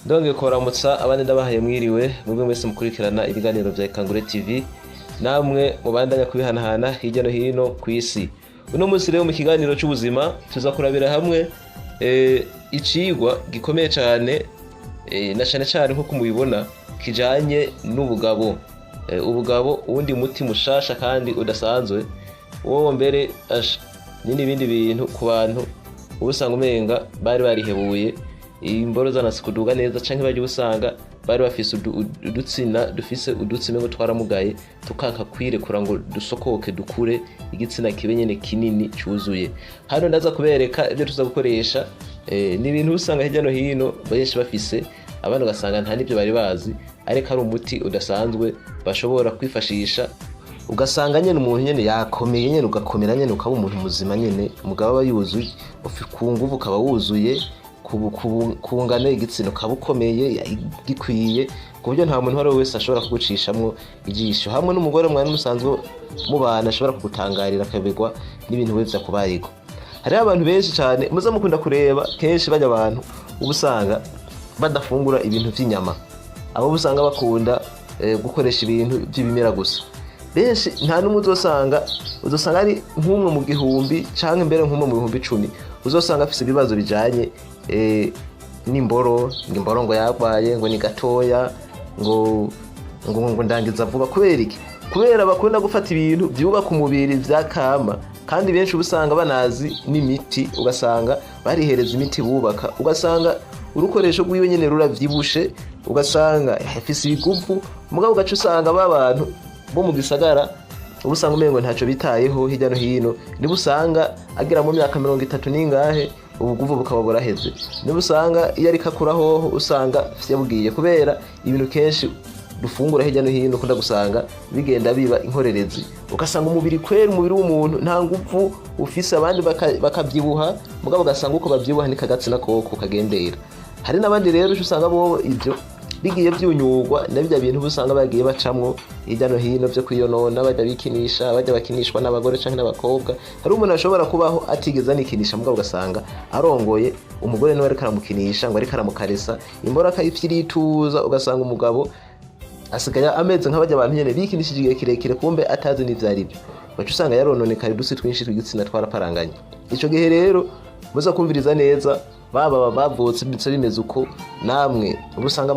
Ndongeye kuramutsa abandi ndabahaye mwiriwe mubwe mwese mukurikirana ibiganiro vya Ikangure TV namwe mubandanya kubihanahana hirya no hino ku isi. Uno munsi rero mu kiganiro cy'ubuzima tuza kurabira hamwe icigwa gikomeye cyane na cyane nko kumubibona kijanye n'ubugabo. Ubugabo uwundi muti mushasha kandi udasanzwe wowe mbere n'ibindi bintu ku bantu ubusanga umenga bari barihebuye imboro zanasikuduga neza canke baje usanga bari bafise udutsina dufise udutsime ngo twaramugaye tukanka kwirekura ngo dusokoke dukure igitsina kibe nyene kinini cyuzuye. Hano ndaza kubereka ibyo tuza gukoresha ni ibintu usanga hirya no hino benshi bafise abantu gasanga nta nibyo bari bazi ariko ari umuti udasanzwe bashobora kwifashisha ugasanga nyene umuntu nyene yakomeye nyene ugakomera nyene ukaba umuntu muzima nyene umugabo aba yuzuye ku nguvu ukaba wuzuye kubungana igitsina ukaba ukomeye gikwiye ku buryo nta muntu wari wese ashobora kugucishamwo ijisho hamwe n'umugore mwana musanzwe mubana ashobora kugutangarira akabegwa n'ibintu wese kubayiko. Hariho abantu benshi cyane muza mukunda kureba kenshi bajya abantu ubusanga badafungura ibintu by'inyama, abo busanga bakunda gukoresha ibintu by'ibimera gusa. Benshi nta numwe uzosanga ari nk'umwe mu gihumbi canke mbere nk'umwe mu bihumbi 10 uzosanga afise ibibazo bijanye n'imboro ngo yarwaye ngo ni gatoya ngo ndangiza vuba. Kubera iki? Kubera bakunda gufata ibintu byubaka umubiri vyakama kandi benshi ubusanga banazi n'imiti ugasanga barihereza imiti bubaka ugasanga urukoresho rwiwe nyene ruravyibushe ugasanga afise ibiguvu mugabo gacu usanga babantu bo mu gisagara ubusanga umengo ntaco bitayeho hirya no hino nibusanga agira mu myaka 30 ningahe ubuguvu bukaba buraheze nibusanga iyo ari kakuraho usanga yabugiye kubera ibintu kenshi dufungura hirya no hino kunda gusanga bigenda biba inkorerezi ugasanga umubiri kwera umubiri w'umuntu nta nguvu ufise abandi bakabyibuha mugabo ugasanga uko babyibuha ni kagatsina koko kagendera. Hari nabandi rero usanga bo ibyo bigiye byunyurwa nabyo bintu busanga bagiye bacamwo hirya no hino byo kwiyonona bajya bikinisha bajya bakinishwa n'abagore canke n'abakobwa. Hari umuntu ashobora kubaho atigeza nikinisha mugabo ugasanga arongoye umugore niwe ariko aramukinisha ngo ariko aramukaresa imbora akayifyirituza ugasanga umugabo asigaye ameze nk'abajya abantu nyene bikinishije igihe kirekire kumbe atazi n'ivyari byo bacu usanga yarononekaye dusi twinshi tw'igitsina twaraparanganye. Ico gihe rero muza kumviriza neza baba bavutse bitse bimeze uko namwe ubusanga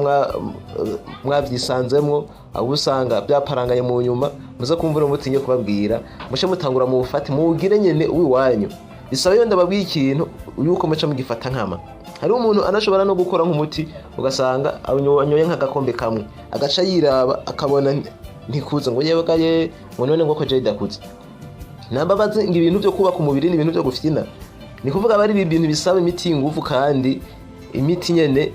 mwavyisanzemwo abusanga byaparanganye mu nyuma muza kumvira umutinye kubabwira mushe mutangura mu bufati mugire nyene uwiwanyu bisaba yo ndababwiye ikintu yuko muca mugifata nkama. Hari umuntu anashobora no gukora nk'umuti ugasanga anyoye nk'agakombe kamwe agaca yiraba akabona ntikuza ngo yebagaye ngo none ngo ko je dakuze nambabaze ngo ibintu byo kubaka umubiri ni ibintu byo gufyina ni kuvuga bari ibintu bisaba imiti y'ingufu kandi imiti nyene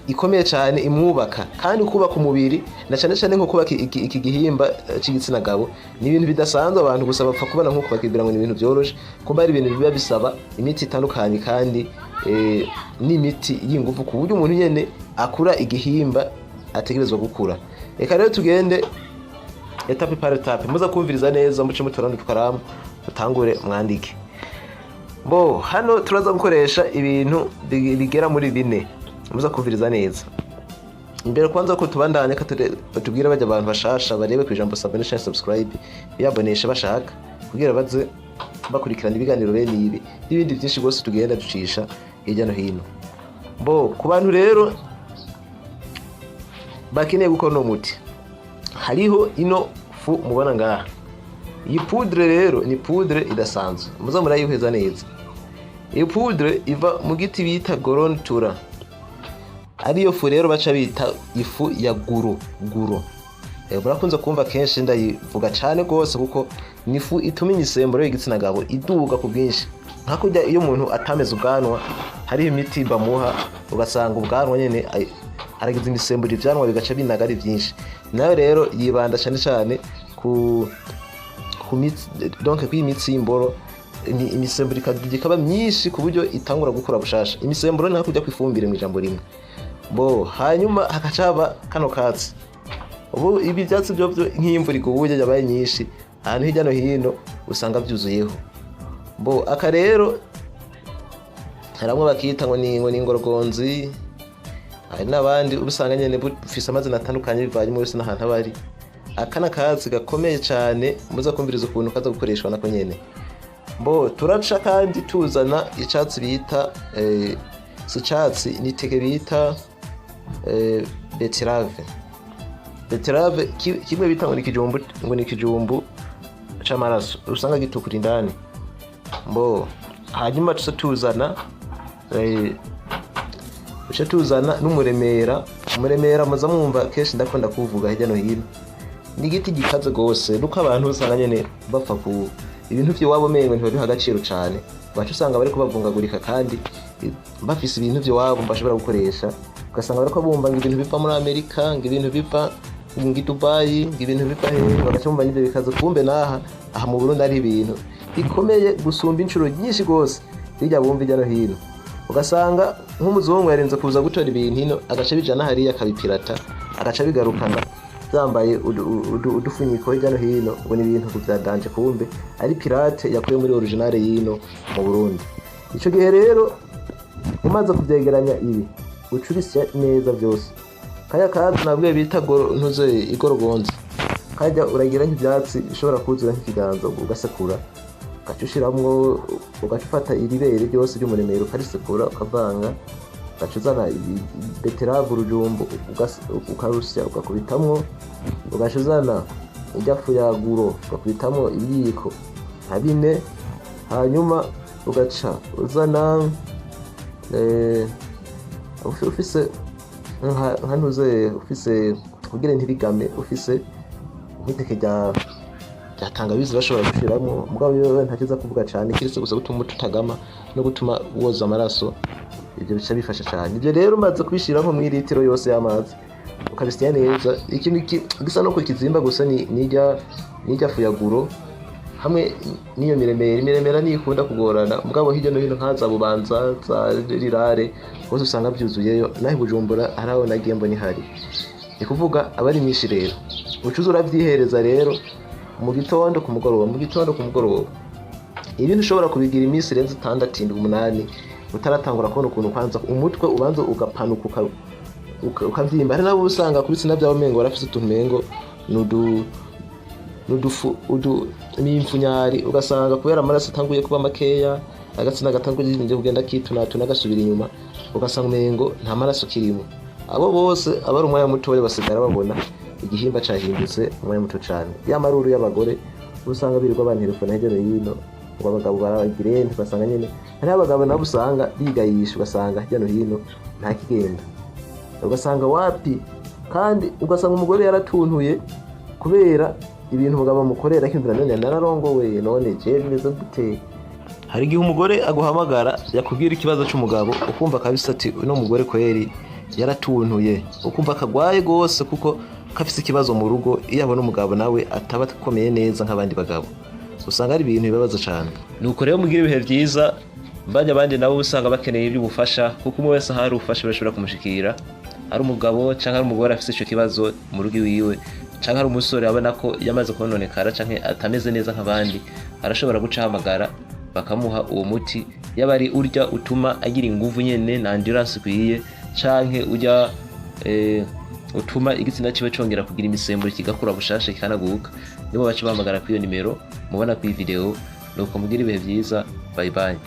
ikomeye cyane imwubaka kandi kubaka umubiri na cyane nko kubaka iki gihimba c'igitsina gabo ni ibintu bidasanzwe abantu gusa bapfa kubona nko kubakibira ngo ni ibintu byoroshe kuba ari ibintu biba bisaba imiti itandukanye kandi n'imiti y'ingufu ku buryo umuntu nyene akura igihimba ategerezwa gukura. Reka rero tugende etape par etape muza kumviriza neza muce mutorana tukaramu utangure mwandike. Hano turaza gukoresha ibintu bigera muri 4 muza kumviriza neza. Imbere kwanza ko tubandanye katubwira bajya abantu bashasha barebe ku ijambo subscribe yabonesha bashaka kugira baze bakurikirana ibiganiro bene ibi n'ibindi byinshi gose tugenda ducisha hirya no hino. Ku bantu rero bakeneye gukora no muti hariho ino fu mubona ngaha. Iyi poudre rero ni poudre idasanzwe muza murayihweza neza. Iyi poudre iva mu giti bita gorontura ariyo fu rero baca bita ifu ya guro. Murakunze kumva kenshi ndayivuga cyane gose kuko ni ifu ituma imisemburo y'igitsina gabo iduga ku bwinshi nkakurya iyo umuntu atameze ubwanwa hari imiti bamuha ugasanga ubwanwa nyene haragize imisemburo ivyanwa bigaca binaga ari byinshi. Nayo rero yibanda cyane ku donc kw'imitsi y'imboro imisemburo ikaba myinshi ku buryo itangura gukura bushasha. Imisemburo nta kujya kwifumbire mu ijambo rimwe. Hanyuma hakacaba kano katsi ubu ibi byatsi byo nk'imvura iguye yabaye nyinshi ahantu hirya no hino usanga byuzuyeho. Aka rero haramwe bakita ngo ni ingorogonzi, hari n'abandi ubusanga nyene bufise amazina atandukanye bivanye mu wese n'ahantu abari. Aka n'akazi gakomeye cyane muza kumviriza ukuntu kaza gukoreshwa nako nyene. Turaca kandi tuzana icatsi bita si icatsi ni iteke bita beterave kimwe bita ngo ni ikijumbu c'amaraso usanga gitukura indani. Hanyuma tuca tuzana n'umuremera. Umuremera muza mwumva kenshi ndakunda kuvuga hirya no hino. Ni igiti gikaze gose nuko abantu usanga nyene bapfa ku ibintu by'iwabo mengo ntibabiha agaciro cyane. Bacu usanga bari kubavungagurika kandi bafise ibintu by'iwabo bashobora gukoresha. Ugasanga bariko bumva ngo ibintu biva muri Amerika, ngo ibintu biva ngo Dubai, ngo ibintu biva he, bagacumva n'ibyo bikaze. Kumbe naha mu Burundi ari ibintu bikomeye gusumba inshuro nyinshi gose bijya bumva ijya no hino. Ugasanga nk'umuzungu yarenze kuza gutora ibintu hino agaca bijana hariya akabipirata agaca bigarukana zambaye udufunyiko hirya no hino ngo ni ibintu byadanje. Kumbe ari pirate yakuye muri original yino mu Burundi. Ico gihe rero umaze kubyegeranya ibi ucurisya neza byose. Kaya kazi nabwiye bita igorogonzi kajya uragira nk'ibyatsi bishobora kuzura nk'ikiganza ugasekura ukacushiramwo ugafata iribere ryose ry'umuremero ukarisekura ukavanga ugacuzana beterave urujumbu ukarusya ugakubitamwo ugacuzana ijafu ya guro ugakubitamwo ibiyiko nka 4. hanyuma ugaca uzana ufise ufise kugira ntibigame ufise nk'iteke rya tangawizi bashobora gushiramo. Mugabo yo ntakiza kuvuga cyane kiretse gusa gutuma tutagama no gutuma woza amaraso. Ibyo bica bifasha cyane. Ibyo rero umaze kubishira nko mu litiro yose y'amazi ukabisya neza. Ikintu gisa no kukizimba gusa nijya fu ya guro hamwe niyo miremera nikunda kugorana. Mugabo hirya no hino nkaza bubanza za rirare bose usanga byuzuyeyo. Naho Bujumbura haraho nagiye mboni hari. Ni kuvuga abari mishi rero ucuza uravyihereza rero mu gitondo ku mugoroba. Ibintu ushobora kubigira iminsi irenze 6 8 utaratangura kubona ukuntu kwanza umutwe ubanza ugapanuka ukavyimba. Hari nabo usanga kubitsina byawo mengo barafise utumengo nudufu n'imfunyari. Ugasanga kubera amaraso atanguye kuba makeya agatsina gatanguye kugenda kitunatuna gasubira inyuma. Ugasanga mengo nta maraso kirimo. Abo bose abari umwanya mutoya basigara babona igihimba cahindutse umwanya muto cyane. Yamaruru y'abagore usanga birirwa banterefona hirya no hino ngo abagabo baragirente. Basanga nyene hari abagabo nabo usanga bigayisha. Ugasanga hirya no hino nta kigenda. Ugasanga wapi kandi ugasanga umugore yaratuntuye kubera ibintu umugabo mukorera akindura none nararongowe none je neza gute. Hari igihe umugore aguhamagara yakubwira ikibazo cy'umugabo ukumva kabisa ati uno mugore kweri yaratuntuye. Ukumva kagwaye gose kuko kafise ikibazo mu rugo. Iyo abona umugabo nawe ataba akomeye neza nk'abandi bagabo usanga ari ibintu bibabaza cyane. Nuko rero mugira ibihe byiza. Mbanje abandi nabo usanga bakeneye iby'ubufasha kuko umwe wese hari ufasha bashobora kumushikira. Ari umugabo canke ari umugore afise ico kibazo mu rugo wiwe canke ari umusore abona ko yamaze kononekara canke atameze neza nk'abandi arashobora gucahamagara bakamuha uwo muti. Yaba ari urya utuma agira inguvu nyene na endurance kwiye canke urya utuma igitsina kibe congera kugira imisemburo kigakura bushashe kikanaguka. Nibo baca bahamagara kuri iyo nimero mubona kuri video. Nuko mugira ibihe byiza. Bye bye.